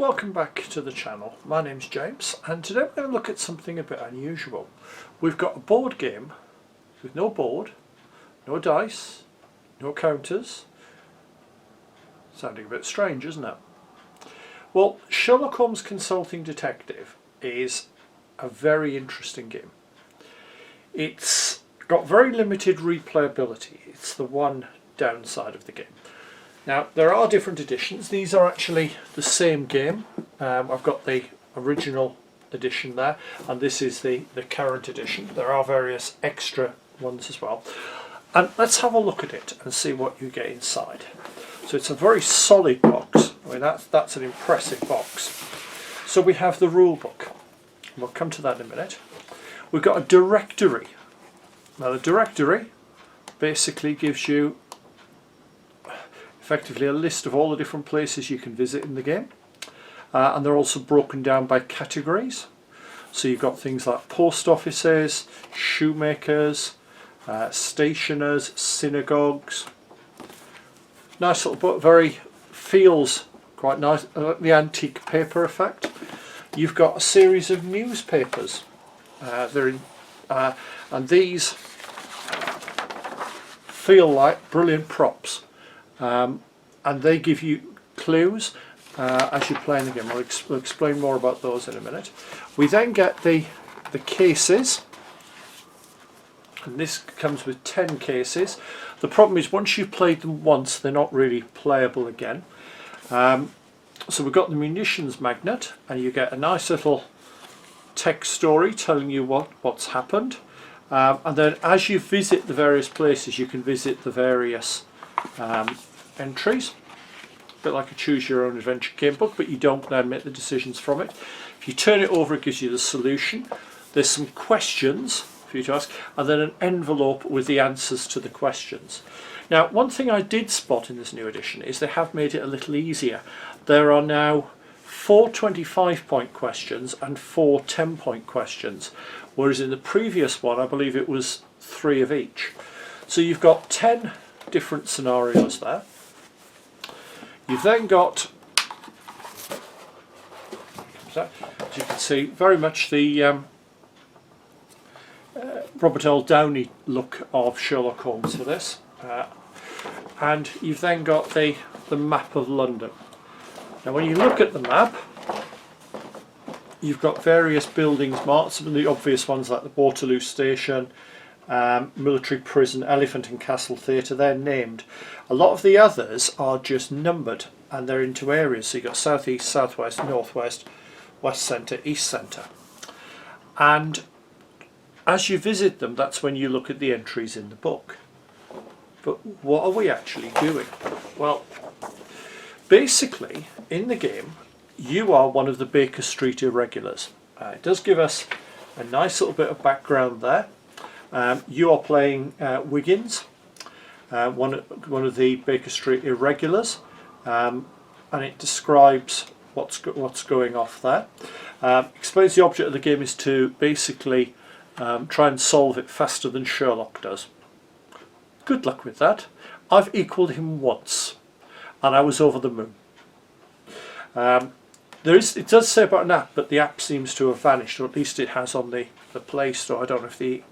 Welcome back to the channel. My name's James and today we're going to look at something a bit unusual. We've got a board game with no board, no dice, no counters. Sounding a bit strange, isn't it? Well, Sherlock Holmes Consulting Detective is a very interesting game. It's got very limited replayability. It's the one downside of the game. Now, there are different editions. These are actually the same game. I've got the original edition there, and this is the current edition. There are various extra ones as well. And let's have a look at it and see what you get inside. So it's a very solid box. I mean, that's an impressive box. So we have the rule book. We'll come to that in a minute. We've got a directory. Now, the directory basically gives you effectively a list of all the different places you can visit in the game, and they're also broken down by categories. So you've got things like post offices, shoemakers, stationers, synagogues. Nice little book, feels quite nice, the antique paper effect. You've got a series of newspapers, and these feel like brilliant props. And they give you clues as you're playing the game. We'll explain more about those in a minute. We then get the cases, and this comes with 10 cases. The problem is once you've played them once, they're not really playable again. So we've got the munitions magnet, and you get a nice little text story telling you what's happened. And then as you visit the various places, you can visit the various entries, a bit like a choose your own adventure game book, but you don't then make the decisions from it. If you turn it over, it gives you the solution. There's some questions for you to ask, and then an envelope with the answers to the questions. Now, one thing I did spot in this new edition is they have made it a little easier. There are now 4 25-point questions and 4 10-point questions, whereas in the previous one I believe it was 3 of each. So you've got 10 different scenarios there. You've then got, as you can see, very much the Robert L. Downey look of Sherlock Holmes for this, and you've then got the map of London. Now when you look at the map, you've got various buildings marked. Some of the obvious ones like the Waterloo Station, military prison, Elephant and Castle Theatre, they're named. A lot of the others are just numbered and they're into areas. So you've got south east, southwest, northwest, west centre, east centre. And as you visit them, that's when you look at the entries in the book. But what are we actually doing? Well, basically in the game you are one of the Baker Street irregulars. It does give us a nice little bit of background there. You are playing Wiggins, one of the Baker Street irregulars, and it describes what's going off there. Explains the object of the game is to basically try and solve it faster than Sherlock does. Good luck with that. I've equalled him once, and I was over the moon. It does say about an app, but the app seems to have vanished, or at least it has on the Play Store. I don't know if the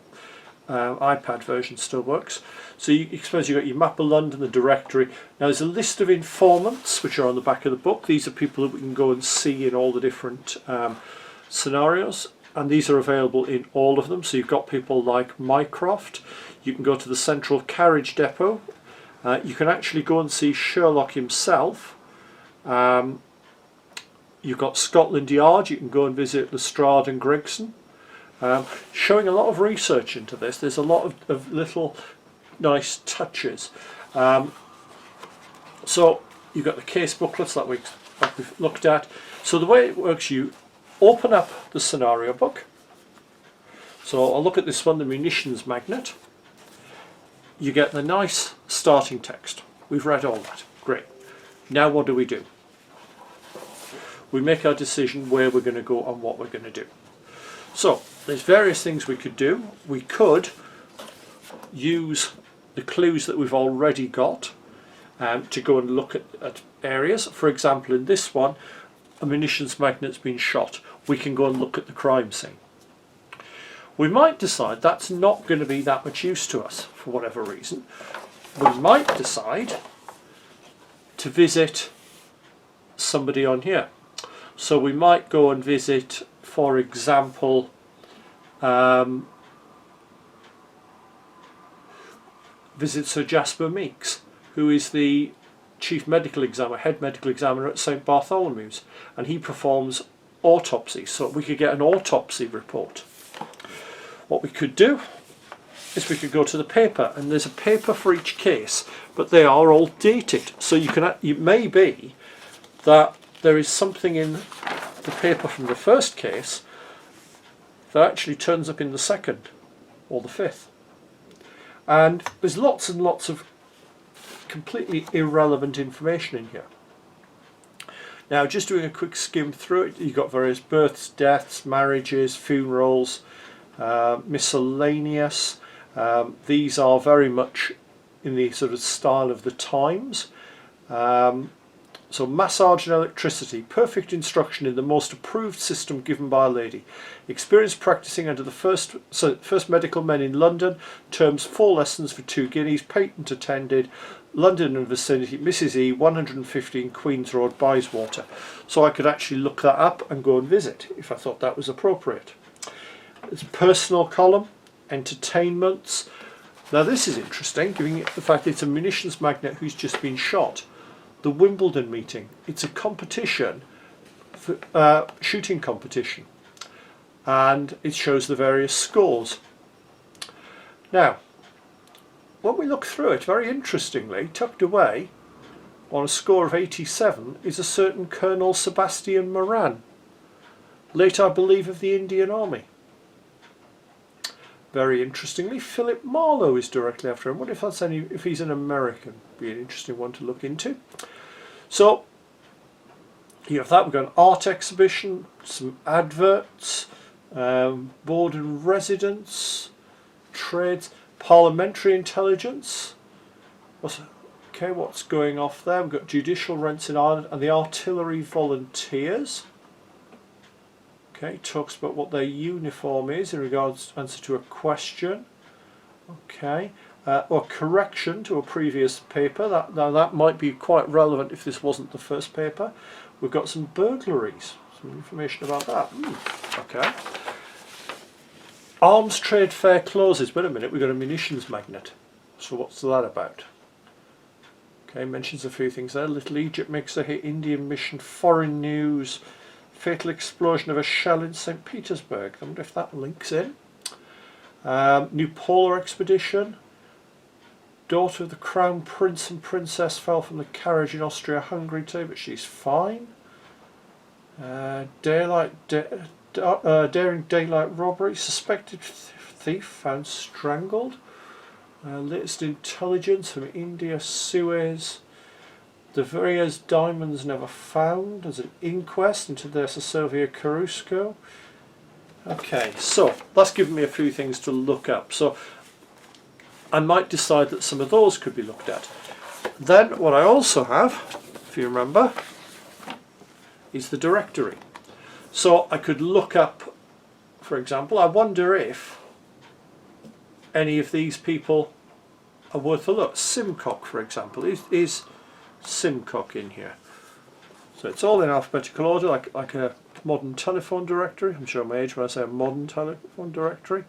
iPad version still works. So you suppose you've got your map of London, the directory. Now there's a list of informants which are on the back of the book. These are people that we can go and see in all the different scenarios, and these are available in all of them. So you've got people like Mycroft. You can go to the Central Carriage Depot. You can actually go and see Sherlock himself. You've got Scotland Yard. You can go and visit Lestrade and Gregson. Showing a lot of research into this. There's a lot of little nice touches. So you've got the case booklets that we've looked at. So the way it works, you open up the scenario book. So I'll look at this one, the munitions magnet. You get the nice starting text. We've read all that. Great. Now what do? We make our decision where we're going to go and what we're going to do. So there's various things we could do. We could use the clues that we've already got to go and look at areas. For example, in this one a munitions magnet's been shot, we can go and look at the crime scene. We might decide that's not going to be that much use to us for whatever reason. We might decide to visit somebody on here. So we might go and visit, for example, visit Sir Jasper Meeks, who is the chief medical examiner, head medical examiner at St Bartholomew's, and he performs autopsies, so we could get an autopsy report. What we could do is we could go to the paper, and there's a paper for each case, but they are all dated, so it may be that there is something in the paper from the first case that actually turns up in the second or the fifth. And there's lots and lots of completely irrelevant information in here. Now, just doing a quick skim through it, you've got various births, deaths, marriages, funerals, miscellaneous. These are very much in the sort of style of the times. So massage and electricity, perfect instruction in the most approved system given by a lady. Experience practicing under the first medical men in London, terms 4 lessons for 2 guineas, patent attended, London and vicinity, Mrs E, 115 Queen's Road, Bayswater. So I could actually look that up and go and visit if I thought that was appropriate. There's a personal column, entertainments. Now this is interesting, given the fact it's a munitions magnate who's just been shot. The Wimbledon meeting, it's a competition, for, shooting competition, and it shows the various scores. Now, when we look through it, very interestingly, tucked away on a score of 87 is a certain Colonel Sebastian Moran, late I believe of the Indian Army. Very interestingly, Philip Marlowe is directly after him. What if that's if he's an American? Be an interesting one to look into. So you have that. We've got an art exhibition, some adverts, board and residence, trades, parliamentary intelligence. Okay, what's going off there? We've got judicial rents in Ireland and the artillery volunteers. Okay, talks about what their uniform is in regards to answer to a question. Okay, or correction to a previous paper. That might be quite relevant if this wasn't the first paper. We've got some burglaries, some information about that. Okay. Arms trade fair clauses. Wait a minute, we've got a munitions magnet. So what's that about? Okay, mentions a few things there. Little Egypt makes a hit, Indian mission, foreign news, fatal explosion of a shell in St. Petersburg. I wonder if that links in. New polar expedition. Daughter of the Crown Prince and Princess fell from the carriage in Austria-Hungary today, but she's fine. Daring daylight robbery. Suspected thief found strangled. Latest intelligence from India, Suez. De Villiers diamonds never found. There's an inquest into their Sylvia Carusco. Okay, so that's given me a few things to look up. So I might decide that some of those could be looked at. Then what I also have, if you remember, is the directory. So I could look up, for example, I wonder if any of these people are worth a look. Simcock, for example, is Simcock in here. So it's all in alphabetical order, like a modern telephone directory. I'm showing my age when I say a modern telephone directory.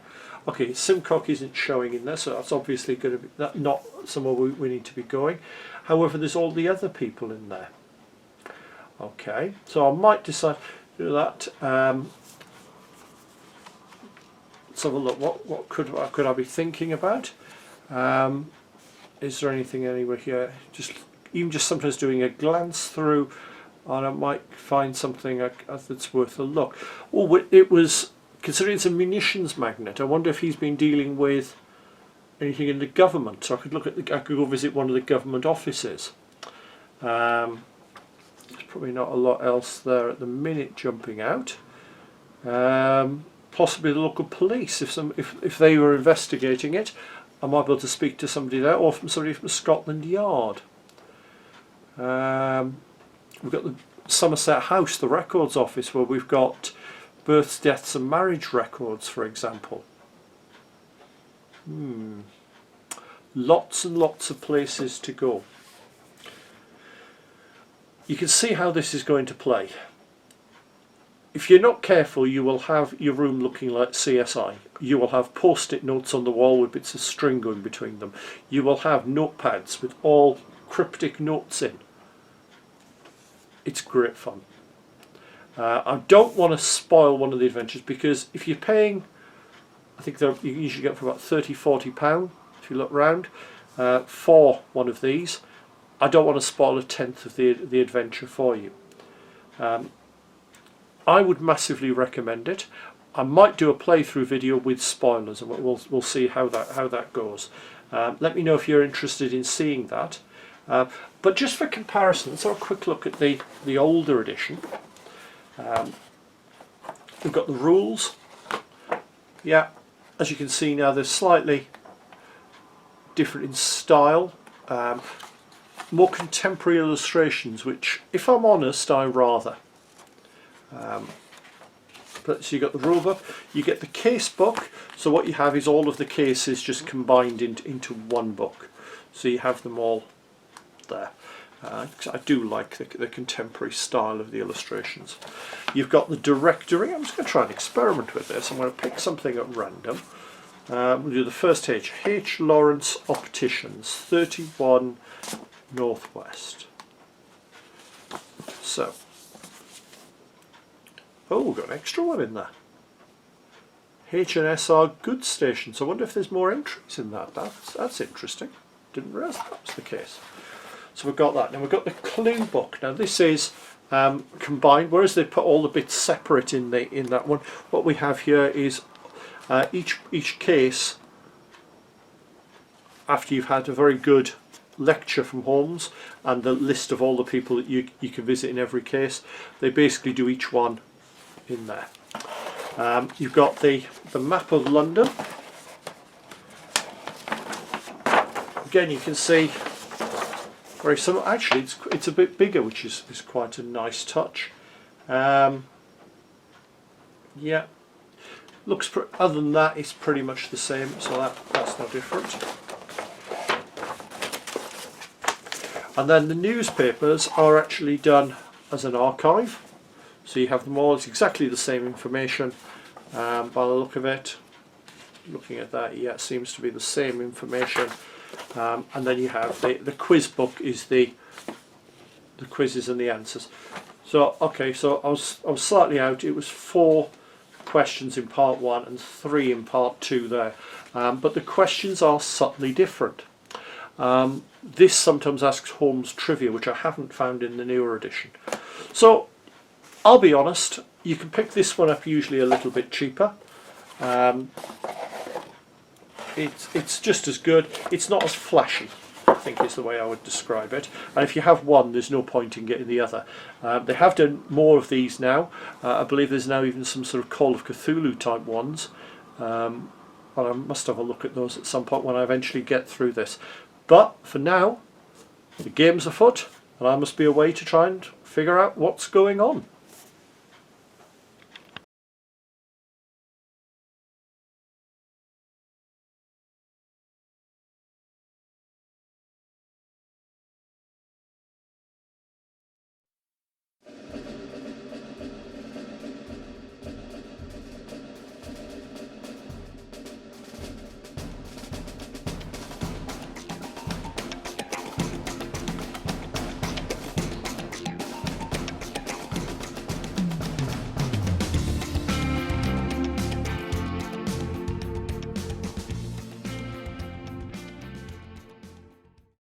Okay, Simcock isn't showing in there, so that's obviously going to be not somewhere we need to be going. However, there's all the other people in there. Okay, so I might decide to do that. Let's have a look. What could I be thinking about? Is there anything anywhere here? Even just sometimes doing a glance through, and I might find something that's worth a look. Oh, it was, considering it's a munitions magnet, I wonder if he's been dealing with anything in the government. So I could look at I could go visit one of the government offices. There's probably not a lot else there at the minute jumping out. Possibly the local police, if they were investigating it, I might be able to speak to somebody there, or from somebody from Scotland Yard. We've got Somerset House, the records office, where we've got births, deaths and marriage records, for example. Lots and lots of places to go. You can see how this is going to play. If you're not careful, you will have your room looking like CSI. You will have post-it notes on the wall with bits of string going between them. You will have notepads with all cryptic notes in. It's great fun. I don't want to spoil one of the adventures, because if you're paying, I think you can usually get for about £30–40 if you look round for one of these. I don't want to spoil a tenth of the adventure for you. I would massively recommend it. I might do a playthrough video with spoilers, and we'll see how that goes. Let me know if you're interested in seeing that. But just for comparison, let's have a quick look at the older edition. We've got the rules. Yeah, as you can see now, they're slightly different in style. More contemporary illustrations, which, if I'm honest, I rather. But so you got the rule book, you get the case book. So what you have is all of the cases just combined into one book. So you have them all there. I do like the contemporary style of the illustrations. You've got the directory. I'm just going to try and experiment with this. I'm going to pick something at random. We'll do the first H. Lawrence Opticians, 31 Northwest. So, oh, we've got an extra one in there. H&SR Goods Station. So I wonder if there's more entries in that. That's interesting. Didn't realise that was the case. So we've got that. Now we've got the clue book. Now this is combined, whereas they put all the bits separate in that one. What we have here is each case, after you've had a very good lecture from Holmes and the list of all the people that you can visit in every case, they basically do each one in there. You've got the map of London. Again, you can see very similar. Actually, it's a bit bigger, which is quite a nice touch. Yeah, looks. Other than that, it's pretty much the same. So that's no different. And then the newspapers are actually done as an archive. So you have them all. It's exactly the same information by the look of it. Looking at that, yeah, it seems to be the same information. And then you have the quiz book is the quizzes and the answers. So okay, so I was slightly out. It was 4 questions in part 1 and 3 in part 2 there, but the questions are subtly different. This sometimes asks Holmes trivia, which I haven't found in the newer edition. So I'll be honest, you can pick this one up usually a little bit cheaper. It's just as good. It's not as flashy, I think is the way I would describe it. And if you have one, there's no point in getting the other. They have done more of these now. I believe there's now even some sort of Call of Cthulhu type ones. And I must have a look at those at some point when I eventually get through this. But for now, the game's afoot, and I must be away to try and figure out what's going on.